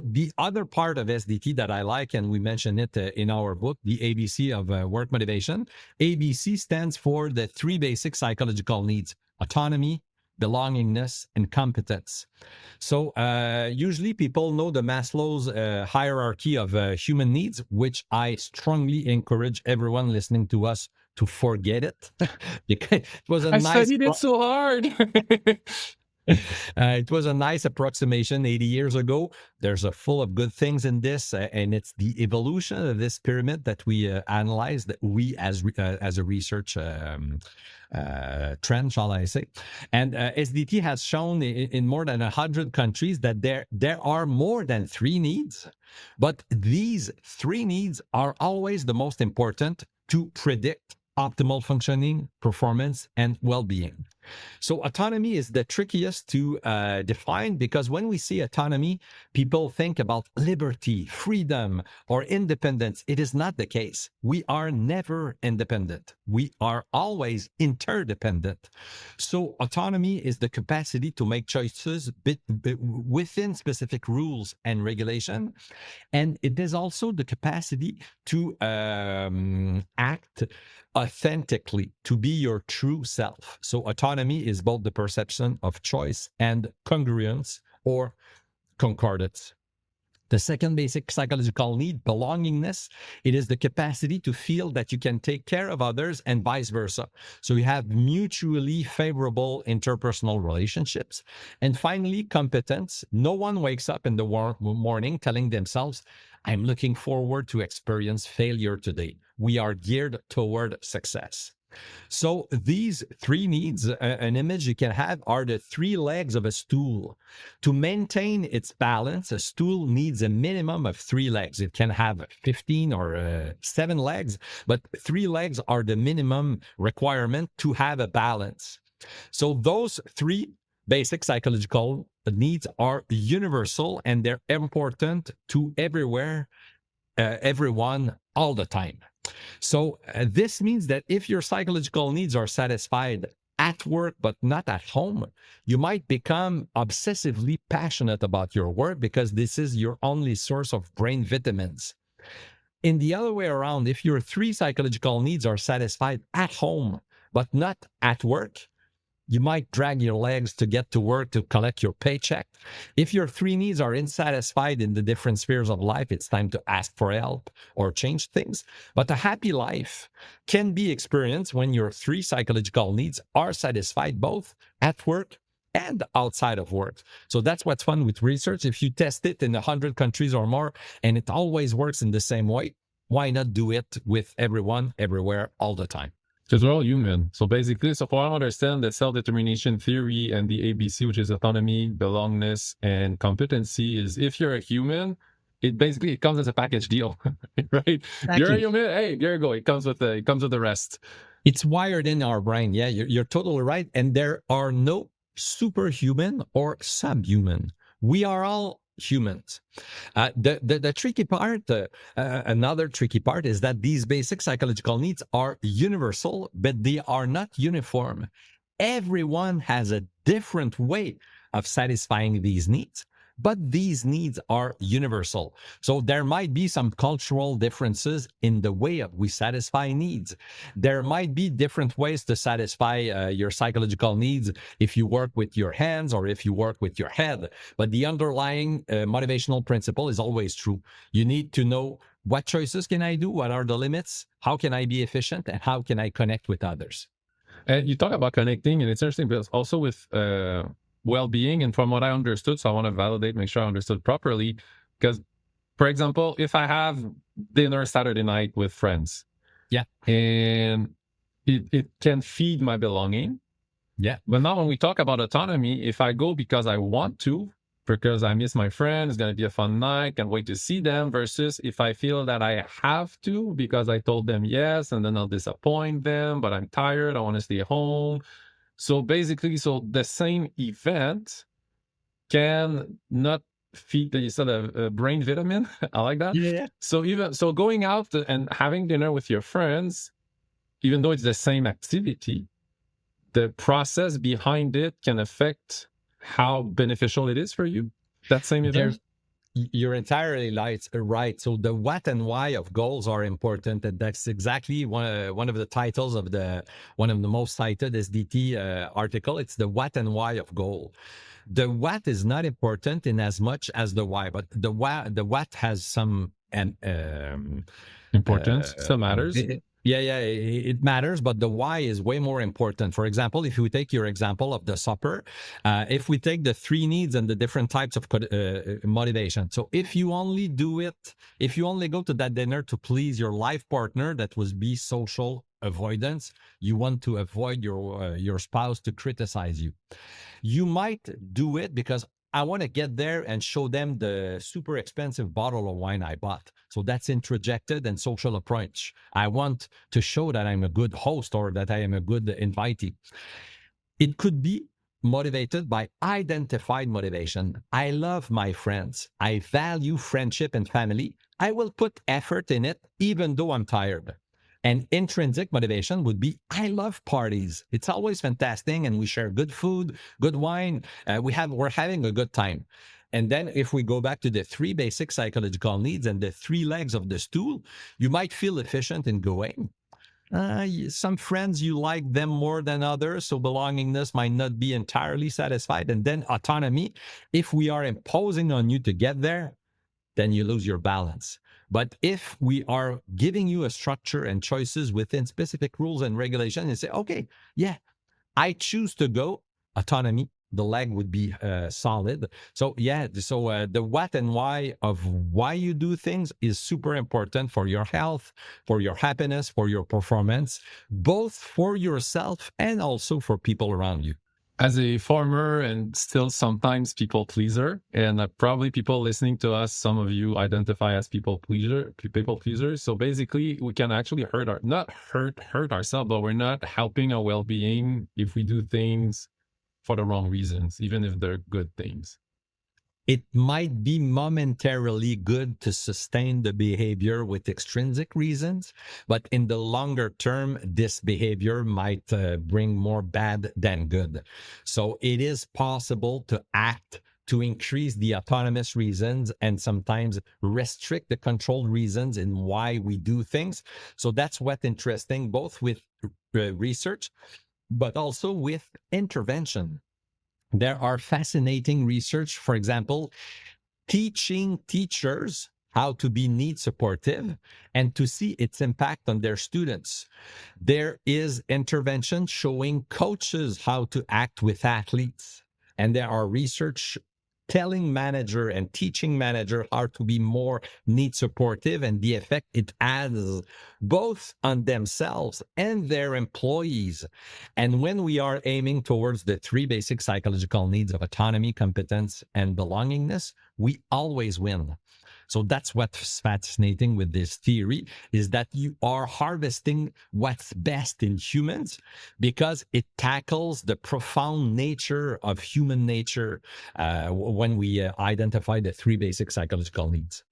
The other part of SDT that I like, and we mentioned it in our book, the ABC of work motivation, ABC stands for the three basic psychological needs: autonomy, belongingness, and competence. So usually people know the Maslow's hierarchy of human needs, which I strongly encourage everyone listening to us to forget it. It was a I nice studied it so hard. it was a nice approximation 80 years ago. There's a full of good things in this, and it's the evolution of this pyramid that we analyzed, that we as a research trend, shall I say. And SDT has shown in more than 100 countries that there are more than three needs, but these three needs are always the most important to predict optimal functioning, performance, and well-being. So autonomy is the trickiest to define, because when we see autonomy, people think about liberty, freedom, or independence. It is not the case. We are never independent. We are always interdependent. So autonomy is the capacity to make choices within specific rules and regulation. And it is also the capacity to act authentically, to be your true self. So autonomy is both the perception of choice and congruence or concordance. The second basic psychological need, belongingness, it is the capacity to feel that you can take care of others and vice versa. So you have mutually favorable interpersonal relationships. And finally, competence. No one wakes up in the morning telling themselves, I'm looking forward to experience failure today. We are geared toward success. So these three needs, an image you can have, are the three legs of a stool. To maintain its balance, a stool needs a minimum of three legs. It can have 15 or 7 legs, but 3 legs are the minimum requirement to have a balance. So those three basic psychological needs are universal, and they're important to everywhere, everyone, all the time. So this means that if your psychological needs are satisfied at work but not at home, you might become obsessively passionate about your work because this is your only source of brain vitamins. In the other way around, if your 3 psychological needs are satisfied at home but not at work, you might drag your legs to get to work to collect your paycheck. If your 3 needs are unsatisfied in the different spheres of life, it's time to ask for help or change things. But a happy life can be experienced when your 3 psychological needs are satisfied both at work and outside of work. So that's what's fun with research. If you test it in 100 countries or more, and it always works in the same way, why not do it with everyone, everywhere, all the time? Because we're all human. So basically, so for I understand the self-determination theory and the ABC, which is autonomy, belongingness, and competency, is if you're a human, it basically comes as a package deal, right? Exactly. You're a human, hey, there you go. It comes with the rest. It's wired in our brain. Yeah, you're totally right. And there are no superhuman or subhuman. We are all humans. The tricky part, another tricky part, is that these basic psychological needs are universal, but they are not uniform. Everyone has a different way of satisfying these needs, but these needs are universal. So there might be some cultural differences in the way we satisfy needs. There might be different ways to satisfy your psychological needs if you work with your hands or if you work with your head. But the underlying motivational principle is always true. You need to know, what choices can I do? What are the limits? How can I be efficient? And how can I connect with others? And you talk about connecting, and it's interesting because also with well-being, and from what I understood, so I want to validate, make sure I understood properly, because, for example, if I have dinner Saturday night with friends, yeah, and it can feed my belonging, yeah. But now when we talk about autonomy, if I go because I want to, because I miss my friends, it's going to be a fun night, can't wait to see them, versus if I feel that I have to because I told them yes, and then I'll disappoint them, but I'm tired, I want to stay home. So basically, so the same event can not feed the sort of brain vitamin. I like that. Yeah. So going out and having dinner with your friends, even though it's the same activity, the process behind it can affect how beneficial it is for you, that same event. You're entirely right. So the what and why of goals are important, and that's exactly one of the titles of one of the most cited SDT article. It's the what and why of goal. The what is not important in as much as the why, but the what has some Importance still matters. it matters, but the why is way more important. For example, if we take your example of the supper, if we take the three needs and the different types of motivation. So if you only do it, if you only go to that dinner to please your life partner, that would be social avoidance. You want to avoid your spouse to criticize you. You might do it because I want to get there and show them the super expensive bottle of wine I bought. So that's introjected and social approach. I want to show that I'm a good host or that I am a good invitee. It could be motivated by identified motivation. I love my friends. I value friendship and family. I will put effort in it even though I'm tired. And intrinsic motivation would be, I love parties. It's always fantastic, and we share good food, good wine. We're having a good time. And then if we go back to the three basic psychological needs and the three legs of the stool, you might feel efficient in going. Some friends, you like them more than others, so belongingness might not be entirely satisfied. And then autonomy, if we are imposing on you to get there, then you lose your balance. But if we are giving you a structure and choices within specific rules and regulations and say, okay, yeah, I choose to go, autonomy, the leg would be solid. So yeah, so the what and why of why you do things is super important for your health, for your happiness, for your performance, both for yourself and also for people around you. As a former and still sometimes people pleaser, and probably people listening to us, some of you identify as people pleasers. So basically, we can actually not hurt ourselves, but we're not helping our well-being if we do things for the wrong reasons, even if they're good things. It might be momentarily good to sustain the behavior with extrinsic reasons, but in the longer term, this behavior might bring more bad than good. So it is possible to act to increase the autonomous reasons and sometimes restrict the controlled reasons in why we do things. So that's what's interesting, both with research, but also with intervention. There are fascinating research, for example, teaching teachers how to be need supportive and to see its impact on their students. There is intervention showing coaches how to act with athletes. And there are research telling manager and teaching manager how to be more need supportive and the effect it has both on themselves and their employees. And when we are aiming towards the three basic psychological needs of autonomy, competence, and belongingness, we always win. So that's what's fascinating with this theory, is that you are harvesting what's best in humans because it tackles the profound nature of human nature when we identify the three basic psychological needs.